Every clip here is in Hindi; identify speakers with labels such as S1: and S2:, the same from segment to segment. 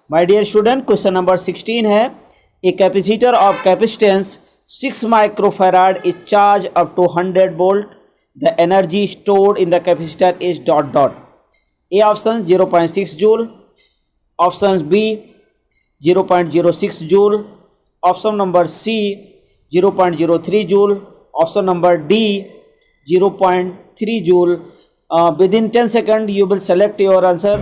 S1: My dear student, question number 16 है a capacitor of capacitance 6 microfarad is charge up to 100 volt. The energy stored in the capacitor is dot dot. A option 0.6 joule, option B 0.06 joule, option number C 0.03 joule, option number D 0.3 joule. Within 10 seconds you will select your answer.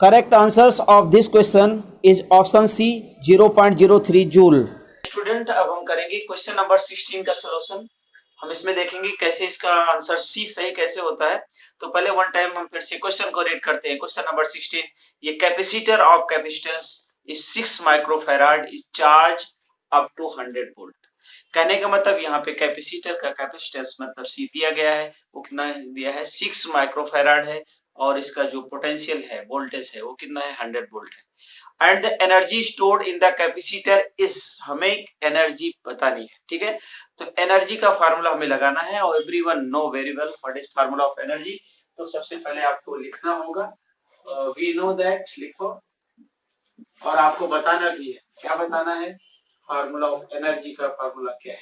S1: Correct answers of this question is option C 0.03 joule. Student, अब हम करेंगे क्वेश्चन नंबर 16 का सॉल्यूशन. हम इसमें देखेंगे कैसे इसका आंसर सी सही कैसे होता है. तो पहले वन टाइम हम फिर से क्वेश्चन को रीड करते हैं. क्वेश्चन नंबर 16, ये capacitor of capacitance is 6 microfarad is charge up to 100 volt. कहने का मतलब यहाँ पे कैपेसिटर का कैपेसिटेंस मतलब सी दिया गया है, वो कितना दिया है 6 माइक्रोफैराड है, और इसका जो पोटेंशियल है वोल्टेज है वो कितना है 100 वोल्ट है. And the energy stored in the capacitor is, हमें एनर्जी बतानी है. ठीक है, तो एनर्जी का फार्मूला हमें लगाना है और everyone know very well what is formula of energy. तो सबसे पहले आपको लिखना होगा, वी नो दैट, लिखो, और आपको बताना भी है. क्या बताना है? फार्मूला ऑफ एनर्जी का फार्मूला क्या है?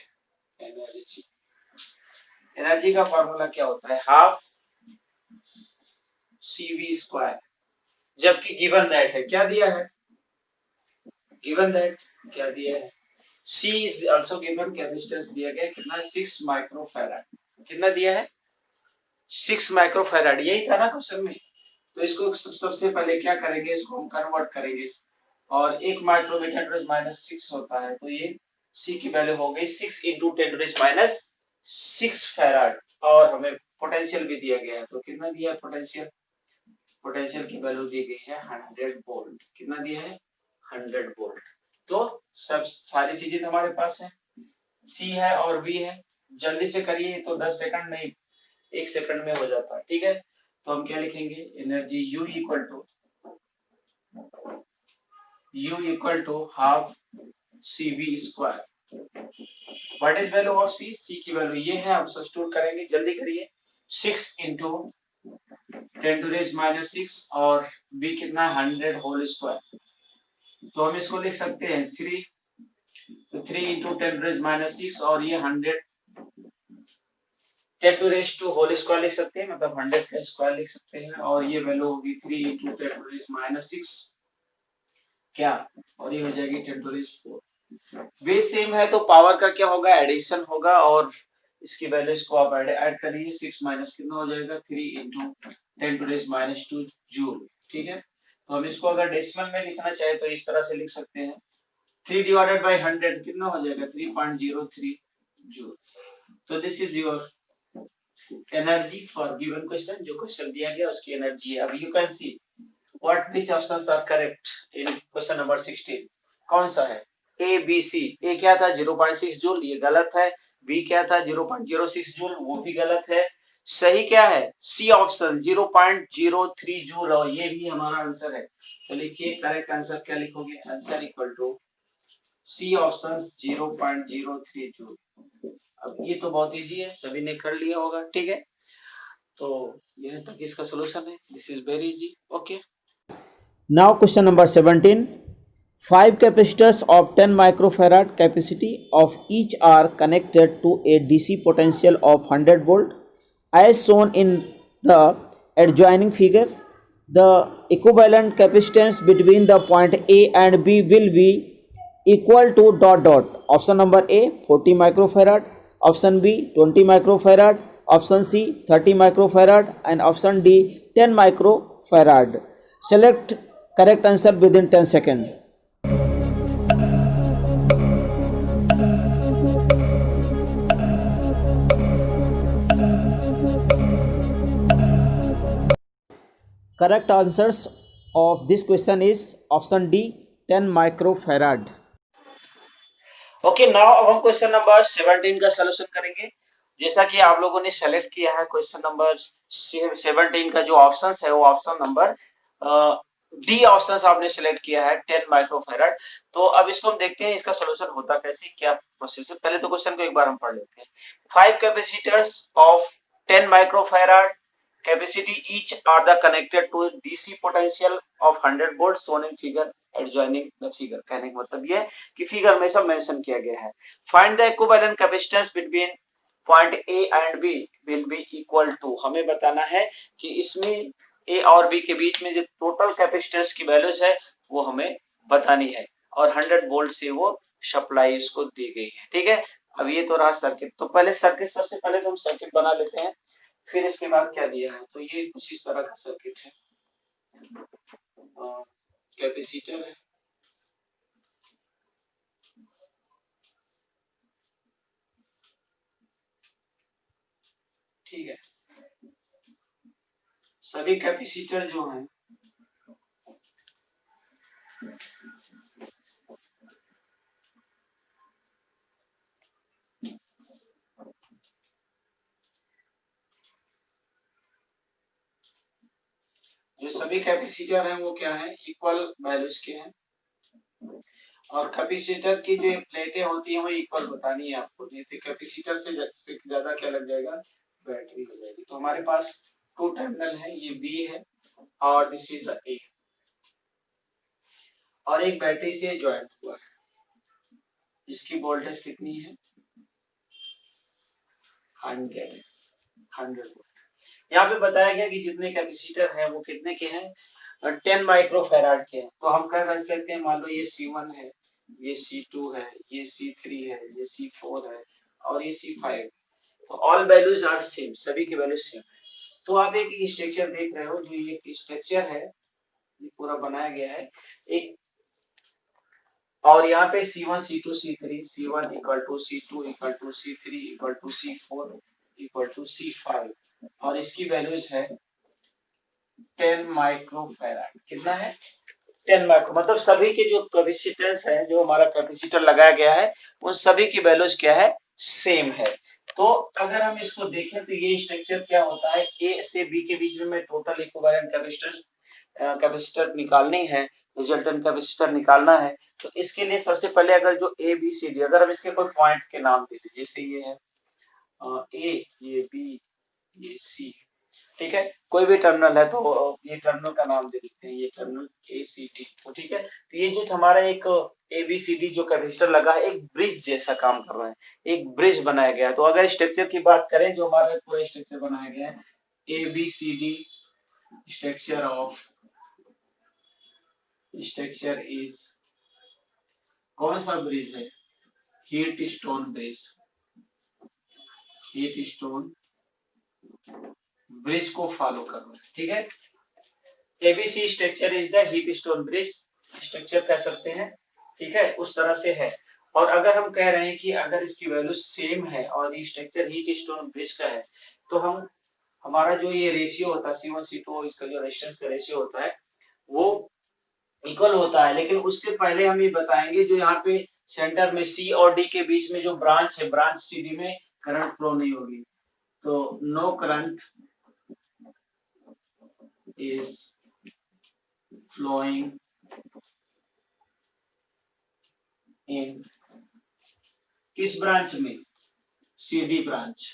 S1: एनर्जी का फार्मूला क्या होता है? Half CV square. जबकि गिवन दैट है, क्या दिया है? गिवन दैट क्या दिया है? C is also given, capacitance दिया गया कितना? 6 माइक्रोफैराड. कितना दिया है? 6 माइक्रोफैराड. यही था ना क्वेश्चन में. तो इसको सबसे पहले क्या करेंगे, इसको हम कन्वर्ट करेंगे, और 1 माइक्रो में 10⁻6 होता है, तो ये C की वैल्यू हो गई 6 इंटू 10⁻6 फैराड. और हमें पोटेंशियल भी दिया गया है, तो कितना दिया है पोटेंशियल? पोटेंशियल की वैल्यू दी गई है 100 वोल्ट. कितना दिया है? 100 वोल्ट. तो सब सारी चीजें हमारे पास है, सी है और बी है. जल्दी से करिए, तो 10 सेकंड नहीं 1 सेकंड में हो जाता है. ठीक है, तो हम क्या लिखेंगे? Energy U equal to half CV square. What is value of C? C की वैल्यू ये है, आप सब्स्टिट्यूट करेंगे. जल्दी करिए. 6 इंटू 10⁻6 और B कितना? 100 होल स्क्वायर. तो हम इसको लिख सकते हैं 3, तो 3 इंटू 10⁻6 और ये 100 10⁻² होल स्क्वायर लिख सकते हैं, मतलब 100 का स्क्वायर लिख सकते हैं, और ये वैल्यू होगी 3 इंटू 10⁻6 क्या, और ये हो जाएगी 10⁻4. बेस सेम है तो पावर का क्या होगा? एडिशन होगा, और इसकी वैल्यूज को आप ऐड करिए. 6 माइनस कितना हो जाएगा? 3 इंटू 10⁻² जूल. ठीक है, तो हम इसको अगर डेसिमल में लिखना चाहे तो इस तरह से लिख सकते हैं. 3 डिवाइडेड बाय 100 कितना हो जाएगा? 3.03 जूल. तो this is your energy for given question. जो क्वेश्चन दिया गया उसकी एनर्जी है. अब you can see what which options are correct in question number 16. कौन सा है? ए बी सी. ए क्या था? 0.6 जूल, ये गलत है. बी क्या था? 0.06 जूल, वो भी गलत है. सही क्या है? सी ऑप्शन 0.03 जूल, और ये भी हमारा आंसर है. तो लिखिए करेक्ट आंसर क्या लिखोगे? Answer equal to C option 0.03 joule. अब ये तो बहुत इजी है, सभी ने कर लिया होगा. ठीक है, तो यह तक इसका सॉल्यूशन है. This is very easy. Okay, now question number 17. 5 capacitors of 10 microfarad capacity of each are connected to a DC potential of 100 volt as shown in the adjoining figure. The equivalent capacitance between the point A and B will be equal to dot dot. Option number A 40 microfarad, option B 20 microfarad, option C 30 microfarad, and option D 10 microfarad. Select correct answer within 10 seconds. Correct answers of this question is option D 10 microfarad. Okay, now अब हम क्वेश्चन नंबर 17 का सॉल्यूशन करेंगे. जैसा कि आप लोगों ने सेलेक्ट किया है क्वेश्चन नंबर 17 का जो ऑप्शन है वो ऑप्शन नंबर डी ऑप्शन आपने सिलेक्ट किया है 10 माइक्रोफैराड। तो अब इसको हम देखते हैं इसका सोल्यूशन होता कैसे, क्या प्रोसेस है। पहले तो क्वेश्चन को एक बार हम पढ़ लेते हैं। 5 capacitors of 10 microfarad capacity each are the connected to DC potential of 100 volts shown in figure adjoining the figure। कहने का मतलब ये है कि फिगर में सब मेंशन किया गया है। find the equivalent capacitance between point A and B will be equal to, हमें बताना है कि इसमें A और B के बीच में जो टोटल कैपेसिटेंस की वैल्यूज है वो हमें बतानी है और 100 वोल्ट से वो सप्लाई उसको दी गई है। ठीक है, अब ये तो रहा सर्किट। तो पहले सर्किट, सबसे पहले तो हम सर्किट बना लेते हैं, फिर इसके बाद क्या दिया है। तो ये कुछ इस तरह का सर्किट है, कैपेसिटर है, ठीक है। सभी कैपेसिटर जो हैं जो सभी कैपेसिटर हैं वो क्या है, इक्वल वैल्यूज के हैं। और कैपेसिटर की जो प्लेटें होती हैं वो इक्वल बतानी है आपको, नहीं तो कैपेसिटर से ज्यादा क्या लग जाएगा, बैटरी हो जाएगी। तो हमारे पास 2 टर्मिनल है, ये बी है और दिस इज द ए, और एक बैटरी से ज्वाइंट हुआ है। इसकी वोल्टेज कितनी है, 100 वोल्ट। यहाँ पे बताया गया कि जितने कैपेसिटर हैं वो कितने के हैं, 10 माइक्रोफैराड के हैं। तो हम क्या कर सकते हैं, मान लो ये C1 है, ये C2 है, ये C3 है, ये C4 है और ये C5। तो ऑल वैल्यूज आर सेम, सभी की वैल्यू सेम है। तो आप एक स्ट्रक्चर देख रहे हो, जो ये स्ट्रक्चर है ये पूरा बनाया गया है एक, और यहाँ पे C1 C2 C3, C1 equal to C2 equal to C3 equal to C4 equal to C5, और इसकी वैल्यूज है 10 माइक्रोफैराड। कितना है, 10 माइक्रो, मतलब सभी के जो कैपेसिटेंस है, जो हमारा कैपेसिटर लगाया गया है उन सभी की वैल्यूज क्या है, सेम है। तो अगर हम इसको देखें तो ये स्ट्रक्चर क्या होता है, ए से बी के बीच में मैं टोटल इक्विवेलेंट कैपेसिटर निकालनी है, रिजल्टेंट कैपेसिटर निकालना है। तो इसके लिए सबसे पहले अगर जो ए बी सी डी, अगर हम इसके कोई पॉइंट के नाम दे दें, जैसे ये है ए, ये बी, ये सी, ठीक है। कोई भी टर्मिनल है तो ये टर्मिनल का नाम दे देते हैं, ये टर्मिनल ए सी डी। तो ठीक है, तो ये जो हमारा एक ए बी सी डी जो कैपेसिटर लगा है, एक ब्रिज जैसा काम कर रहा है, एक ब्रिज बनाया गया है। तो अगर स्ट्रक्चर की बात करें, जो हमारा पूरा स्ट्रक्चर बनाया गया है, A B C D structure of, structure is, कौन सा ब्रिज है, Wheatstone bridge, Wheatstone bridge को फॉलो कर रहा है। ठीक है, ABC structure is the Wheatstone bridge structure कह सकते हैं, ठीक है, उस तरह से है। और अगर हम कह रहे हैं कि अगर इसकी वैल्यू सेम है और ये स्ट्रक्चर हीट स्टोन ब्रिज का है, तो हम, हमारा जो ये रेशियो होता है C1 C2, इसका जो रेजिस्टेंस का रेशियो होता है वो इक्वल होता है। लेकिन उससे पहले हम ये बताएंगे, जो यहाँ पे सेंटर में C और D के बीच में जो ब्रांच है, ब्रांच CD में करंट फ्लो नहीं होगी। तो no current is flowing in, किस ब्रांच में, CD ब्रांच।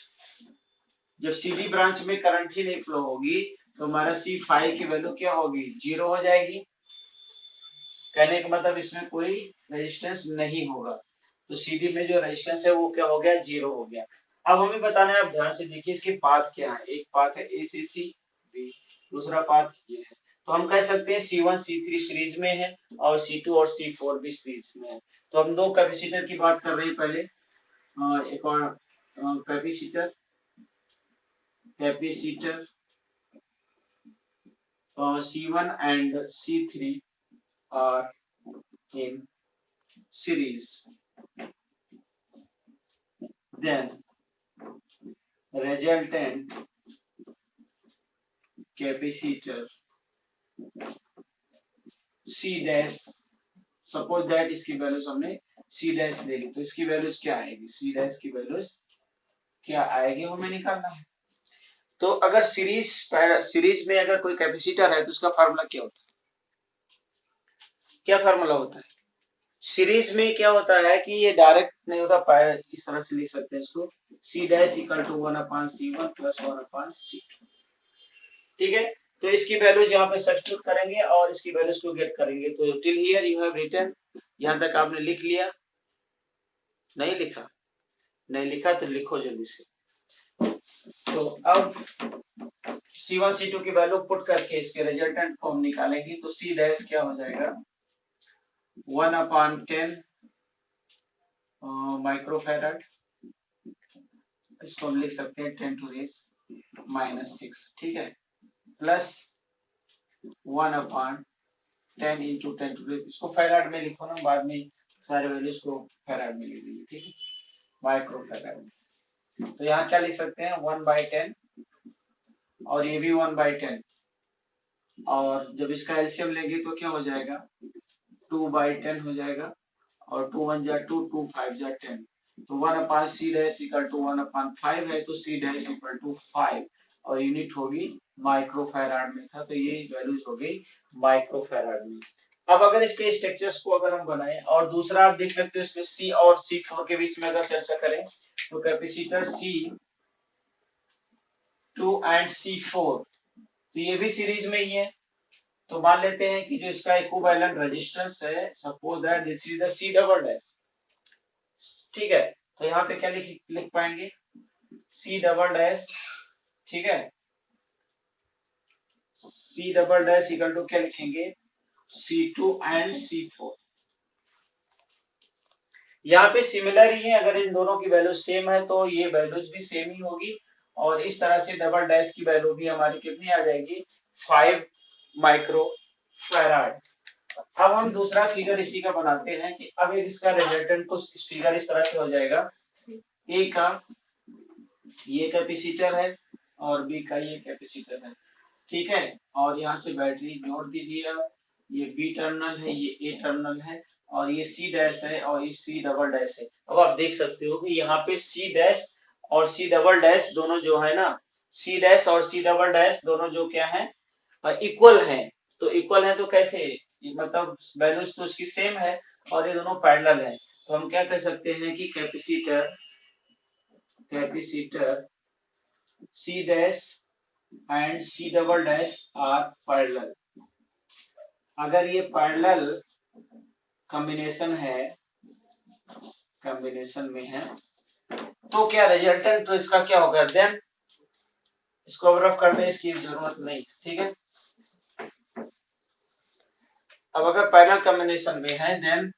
S1: जब CD ब्रांच में करंट ही नहीं फ्लो होगी तो हमारा C5 की वैल्यू क्या होगी, 0 हो जाएगी। कहने का मतलब इसमें कोई रेजिस्टेंस नहीं होगा, तो CD में जो रेजिस्टेंस है वो क्या हो गया, 0 हो गया। अब हमें बताना है, आप ध्यान से देखिए इसके पाथ क्या है। एक पाथ है A से C, B, दूसरा पाथ ये है। तो हम कह सकते हैं C1 C3 सीरीज में है और C2 और C4 भी सीरीज में है। तो हम दो कैपेसिटर की बात कर रहे हैं पहले, एक और capacitor, capacitor C1 and C3 are in series, then resultant capacitor C dash, suppose that इसकी वैल्यूज हमने C डैश ले ली, तो इसकी वैल्यूज क्या आएगी, C डैश की वैल्यूज क्या आएगी हमें निकालना है। तो अगर सीरीज में अगर कोई कैपेसिटर है तो उसका फार्मूला क्या होता है, क्या फार्मूला होता है सीरीज में? क्या होता है कि ये डायरेक्ट नहीं होता, इस तरह से लिख सकते हैं इसको, C dash equal to 1/C1 plus 1/C2। ठीक है, तो इसकी वैल्यूज यहाँ पे सब्स्टिट्यूट करेंगे और इसकी वैल्यूज को गेट करेंगे। तो till here you have written, यहाँ तक आपने लिख लिया? नहीं लिखा? नहीं लिखा तो लिखो जल्दी से। तो अब C1 C2 की वैल्यू पुट करके इसके रिजल्टेंट को हम निकालेंगे। तो C डैश क्या हो जाएगा, 1/10 माइक्रोफैराड, इसको हम लिख सकते हैं 10⁻⁻⁶, ठीक है, प्लस 1/10 इंटू 10⁻, इसको फैराड में लिखो ना, बाद में सारे वैल्यूज को फैराड में लिख दीजिए, ठीक है, माइक्रोफैराड। तो यहाँ क्या लिख सकते हैं, 1/10 और ये भी 1/10, और जब इसका एलसीएम लेंगे तो क्या हो जाएगा, 2/10 हो जाएगा, और 2 1 जा 2, 2 5 जा 10। तो 1/C डैश इक्वल टू 1/5 है, तो C डैश इक्वल टू 5 और यूनिट होगी माइक्रोफैराड में था, तो ये वैल्यूज हो गई माइक्रोफैराड में। अब अगर इसके स्ट्रक्चर्स को अगर हम बनाएं, और दूसरा आप देख सकते हो इसमें C और C4 के बीच में अगर चर्चा करें, तो कैपेसिटर C2 एंड C4, तो ये भी सीरीज में ही है। तो मान लेते हैं कि जो इसका इक्विवेलेंट रेजिस्टेंस है, suppose that this is the C double dash, ठीक है, तो यहाँ पे क्या लिख पाएंगे, C डबल डैश, ठीक है, C double dash equal to क्या लिखेंगे, C2 एंड C4। यहाँ पे सिमिलर ही है, अगर इन दोनों की वैल्यू सेम है तो ये वैल्यूज भी सेम ही होगी, और इस तरह से डबल डैश की वैल्यू भी हमारी कितनी आ जाएगी, 5 माइक्रोफैराड। अब हम दूसरा फिगर इसी का बनाते हैं कि अब इसका रिजल्टेंट को फिगर इस तरह से हो जाएगा, ए का ये कैपेसिटर है और बी का ये कैपेसिटर है, ठीक है, और यहाँ से बैटरी जोड़ दीजिए। ये बी टर्मिनल है, ये ए टर्मिनल है, और ये C डैश है और ये C डबल डैश है। अब आप देख सकते हो कि यहाँ पे C डैश और C डबल डैश दोनों जो है ना, C डैश और C डबल डैश दोनों जो क्या है, इक्वल है। तो इक्वल है तो कैसे, मतलब वैल्यूज तो उसकी सेम है और ये दोनों पैरेलल है, तो हम क्या कह सकते हैं कि capacitor C dash and C double dash are parallel. अगर ये पैरेलल कॉम्बिनेशन में है तो क्या रिजल्टेंट तो इसका क्या होगा, देन इसको अब रफ करने इसकी जरूरत नहीं, ठीक है। अब अगर पैरेलल कॉम्बिनेशन में है, then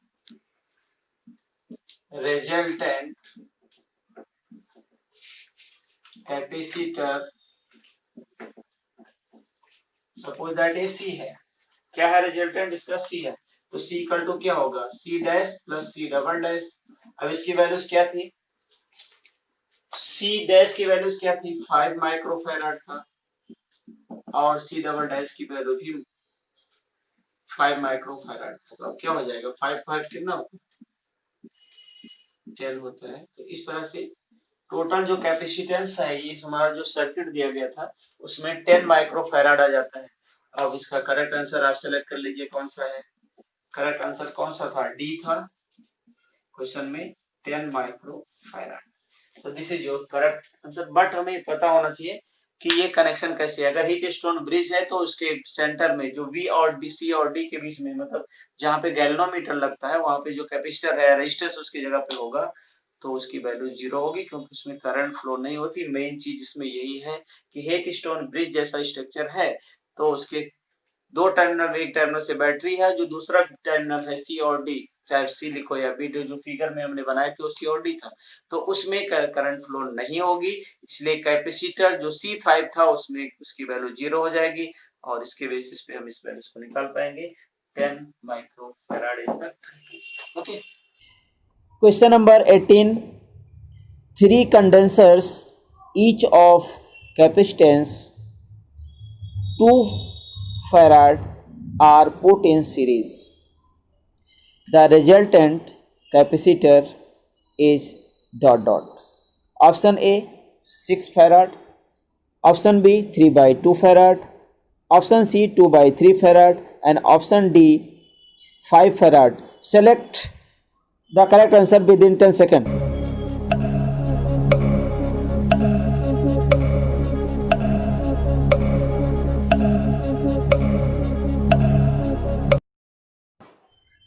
S1: resultant capacitor, suppose that ये C है, क्या है रिजल्टेंट इसका, C है, तो C इक्वल टू क्या होगा, C dash plus C double dash. अब इसकी वैल्यूज क्या थी, C डैश की वैल्यूज क्या थी, 5 माइक्रोफैराड था, और C डबल डैश की वैल्यू भी 5 माइक्रोफैराड था। तो अब क्या हो जाएगा, 5 5 कितना होता है, 10 होता है। तो इस तरह से टोटल जो कैपेसिटेंस है, ये हमारा जो सर्किट दिया गया था उसमें 10 माइक्रोफैराड आ जाता है। अब इसका करेक्ट आंसर आप सेलेक्ट कर लीजिए कौन सा है, करेक्ट आंसर कौन सा था, डी था क्वेश्चन में, 10 माइक्रोफैराड। तो this is your correct answer. But हमें पता होना चाहिए कि ये कनेक्शन कैसे है। अगर हीट स्टोन ब्रिज है तो उसके सेंटर में जो V और D, C और D के बीच में, मतलब जहाँ पे गैल्वेनोमीटर लगता है वहां पे जो कैपेसिटर है, रेजिस्टेंस उसकी जगह पे होगा, तो उसकी वैल्यू 0 होगी, क्योंकि उसमें करंट फ्लो नहीं होती। मेन चीज इसमें यही है कि हीट स्टोन ब्रिज जैसा स्ट्रक्चर है तो उसके दो टर्मिनल, एक टर्मिनल से बैटरी है, जो दूसरा टर्मिनल है C और D, चाहे C लिखो या B, जो फिगर में हमने बनाए थे वो C और D था, तो उसमें करंट फ्लो नहीं होगी, इसलिए कैपेसिटर जो C5 था उसमें उसकी वैल्यू 0 हो जाएगी, और इसके बेसिस पे हम इस वैल्यूज को निकाल पाएंगे, 10 microfarad is the correct. Okay,
S2: Question number 18. 3 condensers, each of capacitance 2 farad, are put in series. The resultant capacitor is ... Option A 6 farad, option B 3/2 farad, option C 2/3 farad, and option D 5 farad. Select the correct answer within 10 seconds.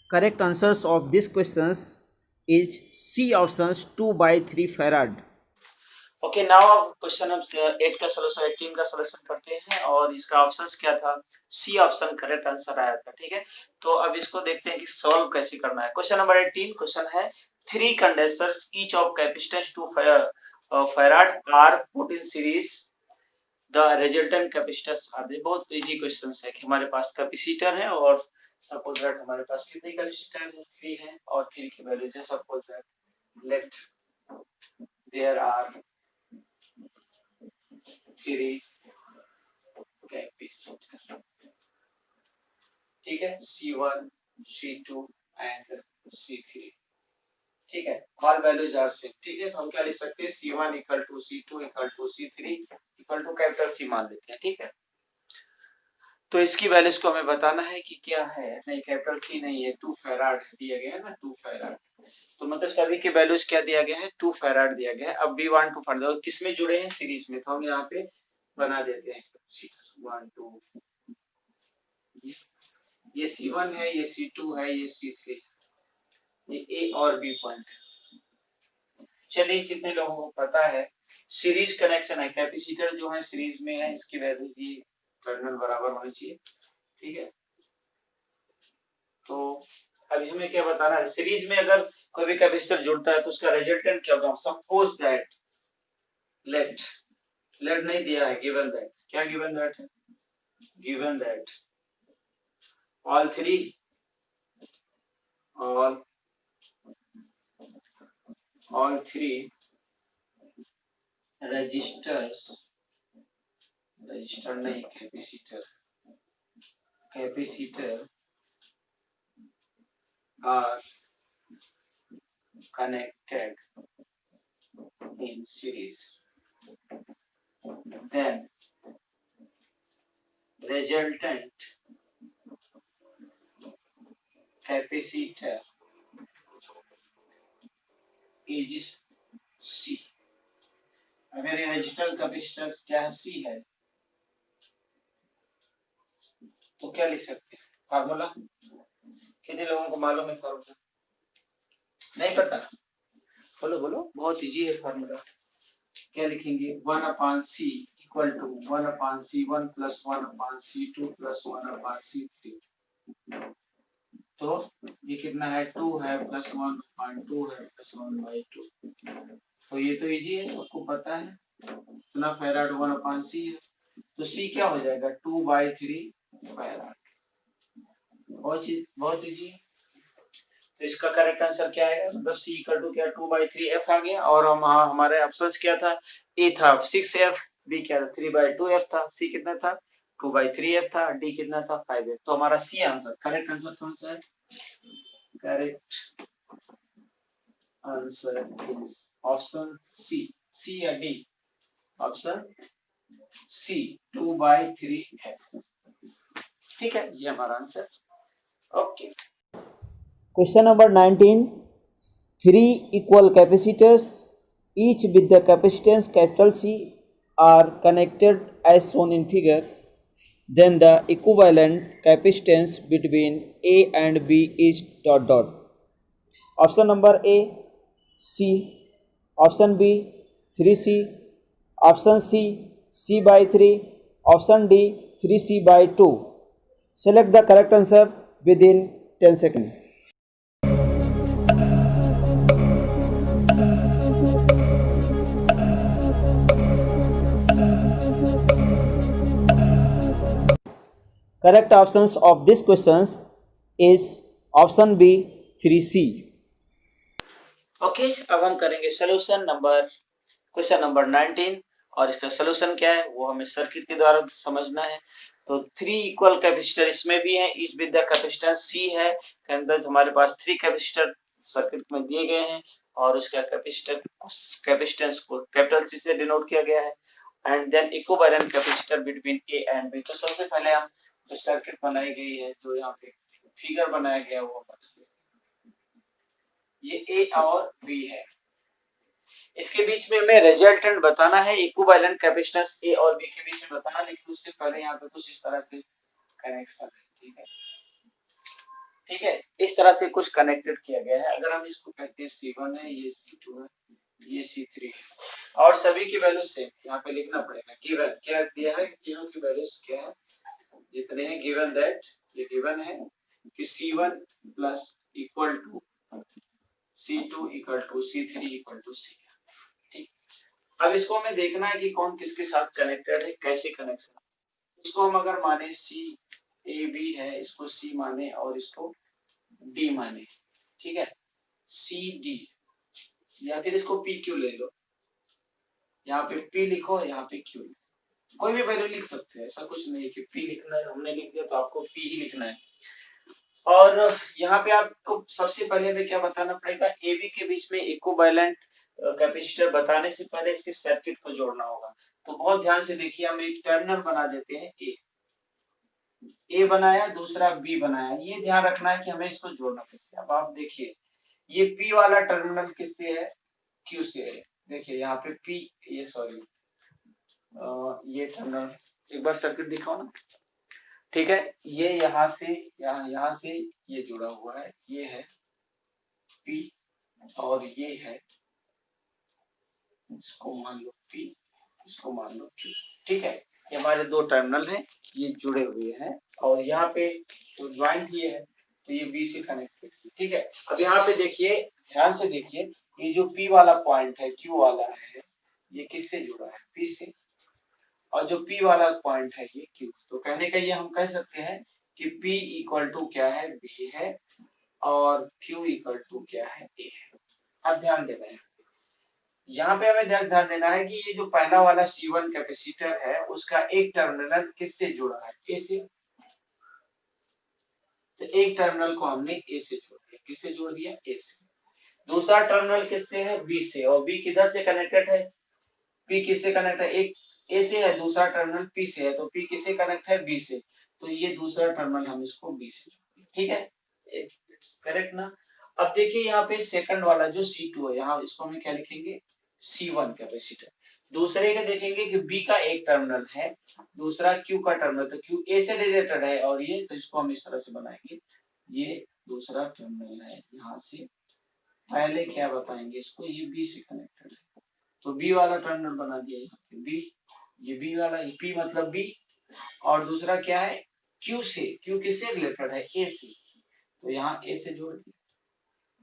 S2: Correct answers of these questions is C options 2 by 3 farad.
S1: Okay, now अब क्वेश्चन नंबर 8 का सॉल्यूशन 18 का सॉल्यूशन करते हैं और इसका ऑप्शंस क्या था, सी ऑप्शन करेक्ट आंसर आया था। ठीक है, तो अब इसको देखते हैं कि सॉल्व कैसे करना है। क्वेश्चन नंबर 18 क्वेश्चन है 3 condensers each of capacitance 2 farad are put in series, the resultant capacitance are they. बहुत इजी क्वेश्चन है कि हमारे पास कैपेसिटर है और सपोज दैट हमारे पास कितने कैपेसिटर है, 3 है और 3 की वैल्यूज है। Suppose that let there are 3 capacitor, ठीक है, C1 C2 एंड C3। ठीक है, ऑल वैल्यूज आर सेम। ठीक है, तो हम क्या लिख सकते हैं, C1 equal to C2 equal to C3 equal to capital C मान लेते हैं। ठीक है, तो इसकी वैल्यूज को हमें बताना है कि क्या है। नहीं, कैपिटल C नहीं है, 2 फैराड दिया गया है ना, 2 फैराड। तो मतलब सभी के वैल्यूज क्या दिया गया है, 2 फैराड दिया गया है। अब भी 1 टू फाइंड आउट, किसमें जुड़े हैं, सीरीज में। तो हम यहाँ पे बना देते हैं 1 2, ये C1 है, ये C2 है, ये C3 है, ये A और B पॉइंट है। चलिए, कितने लोगों को पता है सीरीज कनेक्शन है, कैपेसिटर जो है सीरीज में है, इसकी वैल्यू ये टर्मिनल बराबर होनी चाहिए। ठीक है, तो अभी हमें क्या बताना है, सीरीज में अगर कोई भी कैपेसिटर जुड़ता है तो उसका रिजल्टेंट क्या होगा। सपोज दैट लेट लेट नहीं दिया है, गिवन दैट। क्या गिवन दैट है, given that all 3 all 3 registers, register नहीं, capacitor are connected in series, then resultant capacitor is C। अगर ये रजिस्टर कैपेसिटर क्या है, C है, तो क्या लिख सकते हैं फार्मूला। कितने लोगों को मालूम है फार्मूला, नहीं पता, बोलो बोलो, बहुत इजी है फार्मूला। क्या लिखेंगे, 1 upon C equal to 1 upon C1 plus 1 upon C2 plus 1 upon C3। तो ये कितना है, 2 है प्लस 1 अपॉन 2 है प्लस 1 बाई 2। तो ये तो इजी है, सबको पता है, इतना फैराड 1 अपॉन C है, तो C क्या हो जाएगा, 2 बाई 3 फैराड। बहुत इजी है। तो इसका करेक्ट आंसर क्या आएगा, मतलब C इक्वल टू क्या, 2 बाई 3 F आ गया। और हम हमारे ऑप्शंस क्या था, A था 6F, B क्या था 3 बाई 2 F था, C कितना था 2 बाई 3 F था, D कितना था 5F। तो हमारा C आंसर, करेक्ट आंसर कौन सा है, correct answer is option C। C या D, option C 2 by 3 F। ठीक है, ये हमारा answer. Okay,
S2: Question number 19. 3 equal capacitors, each with the capacitance capital C, are connected as shown in figure. Then the equivalent capacitance between A and B is dot dot. Option number A C, option B 3C, option C C by 3, option D 3C by 2. Select the correct answer within 10 seconds. Correct options of these questions is option B 3C.
S1: Okay, अब हम करेंगे सोल्यूशन नंबर, क्वेश्चन नंबर 19। और इसका सोल्यूशन क्या है वो हमें सर्किट के द्वारा समझना है। तो 3 इक्वल कैपेसिटर इसमें भी है, each with the capacitance C है, के अंदर हमारे पास 3 कैपेसिटर सर्किट में दिए गए हैं और उसका कैपेसिटेंस को कैपिटल C से डिनोट किया गया है। And then equivalent capacitor between A and B। तो सबसे पहले हम जो सर्किट बनाई गई है, जो यहाँ पे फिगर बनाया गया वो ये ए और बी है। इसके बीच में हमें रिजल्टेंट बताना है, इक्विवेलेंट कैपेसिटेंस ए और बी के बीच में बताना, लेकिन उससे पहले यहाँ पे कुछ इस तरह से कनेक्शन है। ठीक है, ठीक है, इस तरह से कुछ कनेक्टेड किया गया है। अगर हम इसको कहते हैं C1 है, ये C2 है, ये C3 है और सभी की वैल्यू सेम यहाँ पे लिखना पड़ेगा। गिवन क्या दिया है, तीनों की वैल्यूज क्या है, जितने हैं गिवन दैट, ये गिवन है कि C1 plus equal to C2 equal to C3 equal to C। ठीक, अब इसको हमें देखना है कि कौन किसके साथ कनेक्टेड है, कैसे कनेक्शन। इसको हम अगर माने C A B है, इसको C माने और इसको D माने, ठीक है, C D, या फिर इसको P Q ले लो, यहाँ पे P लिखो, यहाँ पे Q, कोई भी वैल्यू लिख सकते हैं, ऐसा कुछ नहीं है कि P लिखना है, हमने लिख दिया तो आपको P ही लिखना है। और यहाँ पे आपको सबसे पहले हमें क्या बताना पड़ेगा, ए बी के बीच में इक्विवेलेंट कैपेसिटर बताने से पहले इसके सर्किट को जोड़ना होगा। तो बहुत ध्यान से देखिए, हम एक टर्मिनल बना देते हैं ए बनाया, दूसरा बी बनाया, ये ध्यान रखना है कि हमें इसको जोड़ना कैसे। अब आप देखिए, ये पी वाला टर्मिनल किससे है, क्यू से है। देखिए यहाँ पे पी, ये सॉरी ये टर्मिनल, एक बार सर्किट दिखाओ ना। ठीक है, ये यहाँ से यहाँ से ये जुड़ा हुआ है, ये है P और ये है, इसको मान लो P, इसको मान लो Q। ठीक है, ये हमारे दो टर्मिनल हैं, ये जुड़े हुए हैं और यहाँ पे तो ज्वाइंट ये है, तो ये B से कनेक्टेड है। ठीक है, अब यहाँ पे देखिए, ध्यान से देखिए, ये जो P वाला पॉइंट है, Q वाला है, ये किससे जुड़ा है, P से, और जो P वाला पॉइंट है ये Q। तो कहने का ये हम कह सकते हैं कि P इक्वल टू क्या है, B है, और Q इक्वल टू क्या है, A है। अब ध्यान देना है, यहाँ पे हमें ध्यान देना है कि ये जो पहला वाला C1 कैपेसिटर है, उसका एक टर्मिनल किससे जुड़ा है, A से। तो एक टर्मिनल को हमने A से जोड़ दिया, किससे जोड़ दिया, A से। दूसरा टर्मिनल किससे है, B से, और B किधर से कनेक्टेड है, P किससे कनेक्ट है, एक A से है, दूसरा टर्मिनल P से है, तो P किससे कनेक्ट है, B से, तो ये दूसरा टर्मिनल हम इसको B से जोड़ दिया। ठीक है, करेक्ट ना। अब देखिए यहाँ पे सेकंड वाला जो C2 है, यहाँ इसको हम क्या लिखेंगे, C1 कैपेसिटर। दूसरे के देखेंगे कि B का एक टर्मिनल है, दूसरा Q का टर्मिनल, तो Q A से रिलेटेड है और ये, तो इसको हम इस तरह से बनाएंगे, ये दूसरा टर्मिनल है, यहाँ से पहले क्या बताएंगे इसको, ये B से कनेक्टेड है, तो B वाला टर्मिनल बना दिया यहाँ पे B, ये B वाला, ये P मतलब B, और दूसरा क्या है, Q से, Q किससे रिलेटेड है, A से, तो यहाँ A से जोड़ दिया,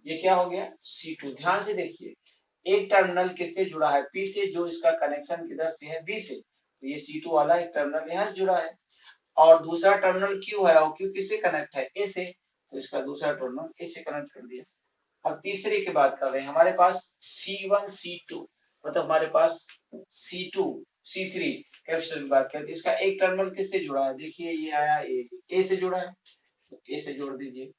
S1: ये क्या हो गया, C2। ध्यान से देखिए, एक टर्मिनल किससे जुड़ा है, P से, जो इसका कनेक्शन किधर से है, B से, तो ये C2 वाला एक टर्मिनल यहाँ से जुड़ा है, और दूसरा टर्मिनल Q है, और Q किससे कनेक्ट है, A से, तो इसका दूसरा टर्मिनल A से कनेक्ट कर दिया। अब तीसरे की बात कर रहे हैं, हमारे पास C1 C2, मतलब हमारे पास C2 C3 कैपेसिटर की बात करते हैं, इसका एक टर्मिनल किससे जुड़ा है, देखिए ये आया A से जुड़ा है, तो A से जोड़ दीजिए।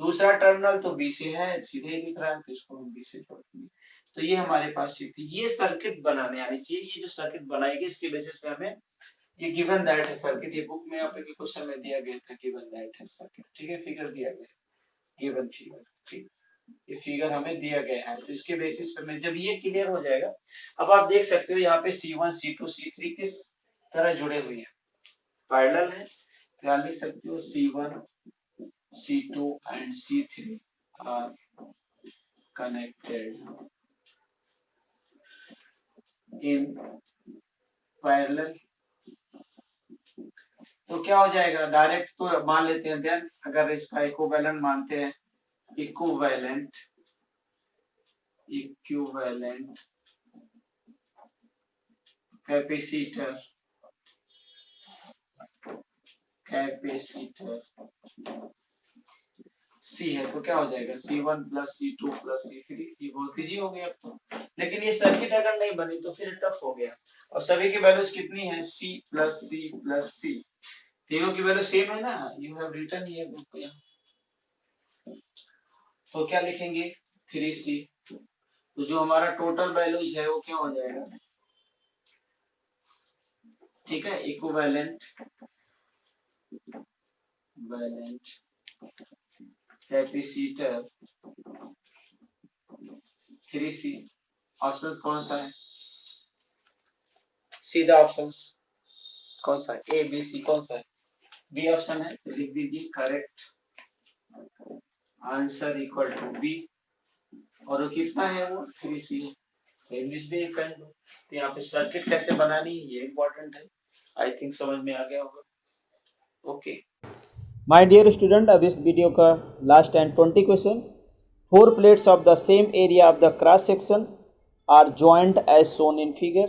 S1: दूसरा टर्मिनल तो B से है, सीधे ही दिख रहा है, तो इसको हम B से जोड़ देंगे। तो ये हमारे पास ये सर्किट बनाने आनी चाहिए। ये जो सर्किट बनाएगी, इसके बेसिस पे हमें ये गिवन दैट है सर्किट, ये बुक में आपके क्वेश्चन में दिया गया था, गिवन दैट है सर्किट। ठीक है, फिगर दिया गया है, गिवन फिगर। ठीक, ये फिगर हमें दिया गया है, तो इसके बेसिस पे मैं, जब ये क्लियर हो जाएगा, अब आप देख सकते हो यहाँ पे C1 C2 C3 किस तरह जुड़े हुए हैं, पैरेलल है। तो आप लिख सकते हो C1 C2 and C3 are connected in parallel। तो क्या हो जाएगा, डायरेक्ट तो मान लेते हैं, देन अगर इसका इक्विवेलेंट मानते हैं, equivalent equivalent capacitor capacitor C है, तो क्या हो जाएगा, C1 plus C2 plus C3, ये बहुत इजी हो गया अब तो। लेकिन ये सर्किट अगर नहीं बनी तो फिर टफ हो गया। और सभी की वैल्यूज कितनी है, C plus C plus C, तीनों की वैल्यू सेम है ना, यू हैव रिटन ये बुक यहाँ। तो क्या लिखेंगे, 3C, तो जो हमारा टोटल वैल्यूज है वो क्या हो जाएगा, ठीक है, equivalent valent capacitor 3C। Options कौन सा है? सीधा ऑप्शंस कौन सा है? ए बी सी कौन सा है? बी ऑप्शन है, तो लिख दीजिए correct answer equal to B. और वो कितना है? वो 3C है। तो इंग्लिश भी कर लो। तो यहाँ पे सर्किट कैसे बनानी है ये इम्पोर्टेंट है। आई थिंक समझ में आ गया होगा। ओके
S2: My dear student, अब इस वीडियो का last and 20 question. 4 plates of the same area of the cross section are joined as shown in figure.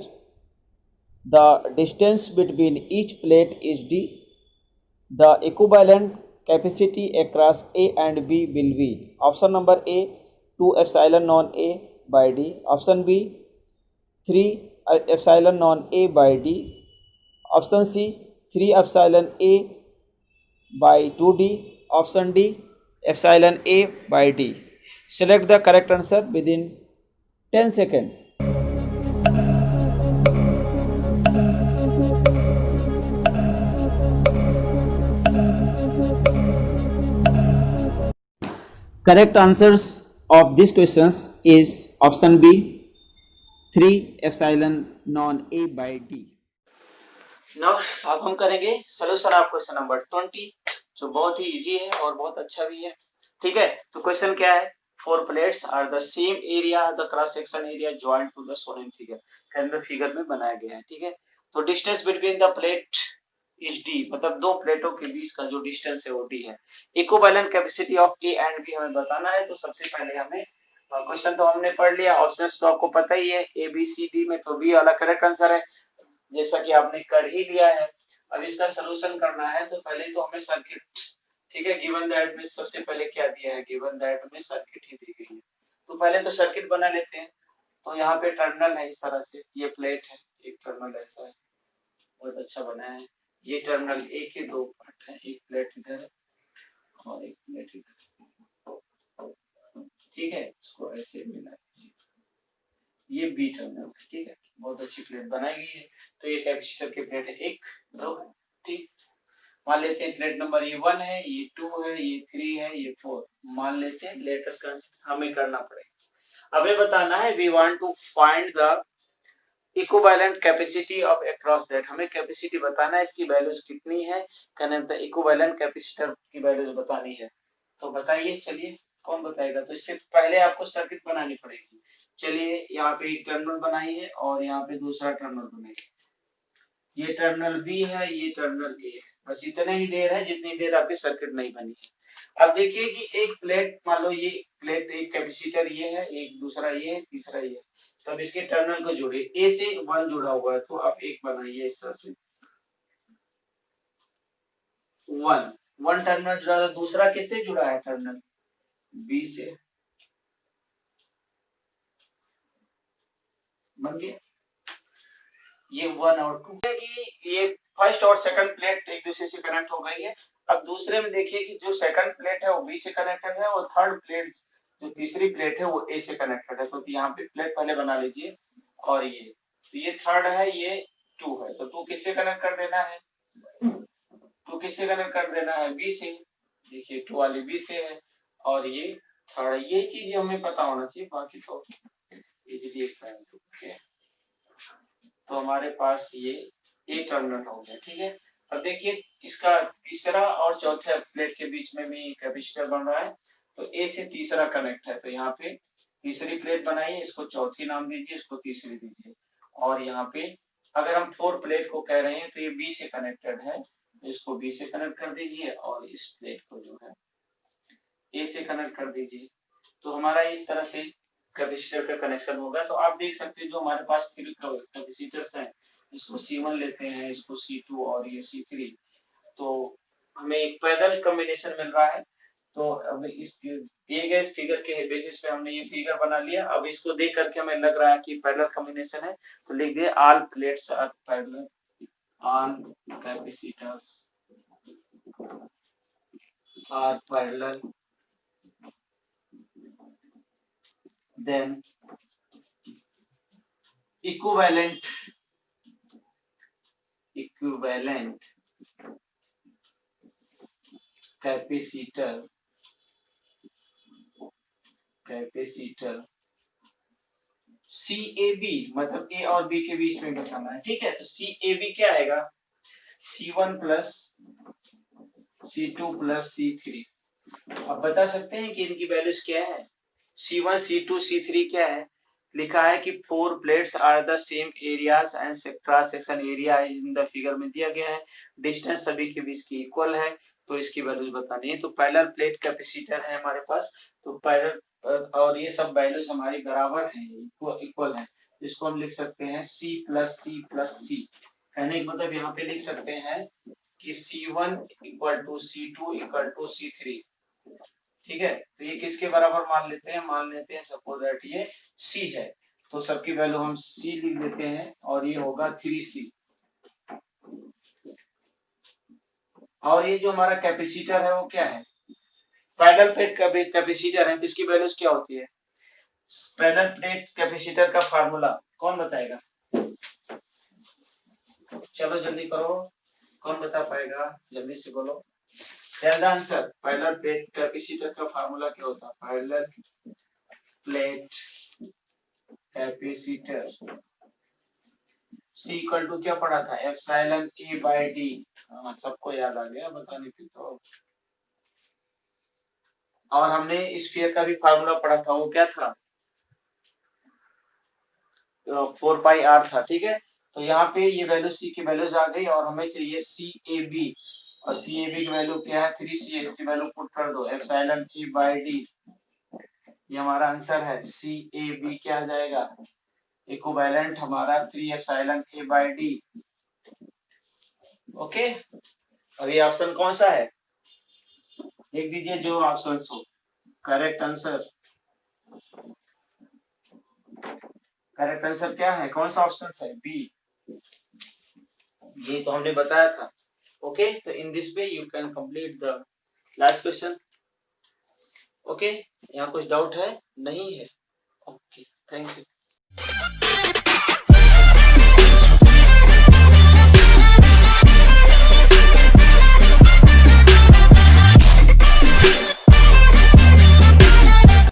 S2: The distance between each plate is d. The equivalent capacity across A and B will be option number A 2 epsilon non A by D, option B 3 epsilon non A by D, option C 3 epsilon A by 2D, option D epsilon A by D. Select the correct answer within 10 seconds. Correct answers of these questions is option B 3 epsilon non A by D.
S1: Now अब हम करेंगे सोल्यूशन ऑफ क्वेश्चन नंबर 20, जो बहुत ही इजी है और बहुत अच्छा भी है। ठीक है, तो क्वेश्चन क्या है? 4 plates are the same area the cross section area joint to the shown in figure. कैलेंडर फिगर में बनाया गया है। ठीक है, तो distance between the plate is D, मतलब दो प्लेटों के बीच का जो डिस्टेंस है वो डी है। Equivalent capacity of A and B हमें बताना है। तो सबसे पहले हमें क्वेश्चन तो हमने पढ़ लिया, ऑप्शंस तो आपको पता ही है, ए बी सी डी में तो बी वाला करेक्ट आंसर है, जैसा कि आपने कर ही लिया है। अब इसका सलूशन करना है तो पहले तो हमें सर्किट, ठीक है, गिवन दैट में सबसे पहले क्या दिया है? गिवन दैट में सर्किट ही दी गई है। तो पहले तो सर्किट बना लेते हैं। तो यहाँ पे टर्मिनल है इस तरह से, ये प्लेट है, एक टर्मिनल ऐसा है, बहुत अच्छा बना है। ये टर्मिनल ए के दो पार्ट है, एक प्लेट इधर और एक प्लेट इधर। ठीक है, इसको ऐसे मिला दीजिए। ये बी टर्मिनल है। ठीक है, बहुत अच्छी प्लेट बनाई गई है। तो ये कैपेसिटर की प्लेट है, 1 2 3। मान लेते हैं प्लेट नंबर ये 1 है, ये 2 है, ये 3 है, ये 4 मान लेते हैं। लेटेस्ट का हमें करना पड़ेगा। हमें बताना है we want to find the equivalent capacity of across that. हमें कैपेसिटी बताना है, इसकी वैल्यूज कितनी है, कनेक्ट द इक्विवेलेंट कैपेसिटर की वैल्यूज बतानी है। तो बताइए, चलिए कौन बताएगा? तो इससे पहले आपको सर्किट बनानी पड़ेगी। चलिए, यहाँ पे एक टर्मिनल बनाइए और यहाँ पे दूसरा टर्मिनल बनाइए। ये टर्मिनल बी है, ये टर्मिनल ए है। बस इतने ही देर है जितनी देर आपकी सर्किट नहीं बनी है। अब देखिए कि एक प्लेट, मान लो ये प्लेट, एक कैपेसिटर ये है, एक दूसरा ये है, तीसरा ये है। तो अब इसके टर्मिनल को जोड़िए। ए से 1 जुड़ा हुआ है, तो आप एक बनाइए इस तरह से। 1 टर्मिनल जुड़ा है, दूसरा किससे जुड़ा है? टर्मिनल बी से। बन गया ये 1 और 2 कि ये फर्स्ट और सेकंड प्लेट एक दूसरे से कनेक्ट हो गई है। अब दूसरे में देखिए कि जो सेकंड प्लेट है वो बी से कनेक्टेड है और थर्ड प्लेट जो तीसरी प्लेट है वो ए से कनेक्टेड है। तो यहाँ पे प्लेट पहले बना लीजिए। और ये तो ये थर्ड है, ये 2 है, तो 2 किससे कनेक्ट कर देना है? 2 किससे कनेक्ट कर देना है? बी से। देखिए 2 वाली बी से है और ये थर्ड। ये चीज हमें पता होना चाहिए, बाकी तो इजीली ओके। तो हमारे पास ये ए टर्मिनल हो गया। ठीक है, अब देखिए इसका तीसरा और चौथे प्लेट के बीच में भी कैपेसिटर बन रहा है। तो ए से तीसरा कनेक्ट है, तो यहाँ पे तीसरी प्लेट बनाइए, इसको चौथी नाम दीजिए, इसको तीसरी दीजिए। और यहाँ पे अगर हम 4 प्लेट को कह रहे हैं तो ये बी से कनेक्टेड है, तो इसको बी से कनेक्ट कर दीजिए और इस प्लेट को जो है ए से कनेक्ट कर दीजिए। तो हमारा इस तरह से कैपेसिटर का कनेक्शन होगा। तो आप देख सकते हैं जो हमारे पास 3 कैपेसिटर्स हैं, इसको C1 लेते हैं, इसको C2 और ये C3। तो हमें एक पैरेलल कॉम्बिनेशन मिल रहा है। तो अब इस दिए गए फिगर के बेसिस पे हमने ये फिगर बना लिया। अब इसको देख करके हमें लग रहा है कि पैरेलल कॉम्बिनेशन है, तो लिख दिए all plates are parallel, all capacitors are parallel, then equivalent capacitor capacitor C A B, मतलब ए और बी के बीच में बताना है, ठीक है। तो सी ए बी क्या आएगा, C1 plus C2 plus C3। अब बता सकते हैं कि इनकी वैल्यूज क्या है। C1 C2 C3 क्या है, लिखा है कि 4 plates are the same areas and cross section area in the figure में दिया गया है, डिस्टेंस सभी के बीच की इक्वल है, तो इसकी वैल्यूज बतानी है। तो पैरेलल प्लेट कैपेसिटर है हमारे पास, तो पैरेलल और ये सब वैल्यूज हमारी बराबर है, इक्वल है, इसको हम लिख सकते हैं C plus C plus C। कहने का मतलब यहाँ पे लिख सकते हैं कि C1 equal to C2 equal to C3, ठीक है। तो ये किसके बराबर मान लेते हैं, मान लेते हैं सपोज दैट ये C है, तो सबकी वैल्यू हम C लिख देते हैं और ये होगा 3C। और ये जो हमारा कैपेसिटर है वो क्या है, पैरेलल प्लेट कैपेसिटर है, तो इसकी वैल्यूज क्या होती है। पैरेलल प्लेट कैपेसिटर का फार्मूला कौन बताएगा, चलो जल्दी करो, कौन बता पाएगा, जल्दी से बोलो। Tell the answer, parallel plate capacitor का फार्मूला क्या होता है, parallel plate capacitor C equal to क्या पढ़ा था, एप्सिलॉन A बाय D। हाँ, सबको याद आ गया बताने पे तो। और हमने स्फीयर का भी फार्मूला पढ़ा था, वो क्या था, 4 पाई r था, ठीक है। तो यहाँ पे ये वैल्यू C की वैल्यूज आ गई और हमें चाहिए CAB, और CAB की वैल्यू क्या है 3C, इसकी वैल्यू पुट कर दो, एप्सिलॉन A बाय D, ये हमारा आंसर है। CAB क्या आ जाएगा, इक्विवेलेंट हमारा 3 epsilon A by D। Okay, अब ये ऑप्शन कौन सा है, लिख दीजिए जो ऑप्शन हो। करेक्ट आंसर, करेक्ट आंसर क्या है, कौन सा ऑप्शन है, बी, ये तो हमने बताया था। ओके, तो in this way you can complete the last question. Okay, यहाँ कुछ डाउट है, नहीं है, ओके, थैंक यू।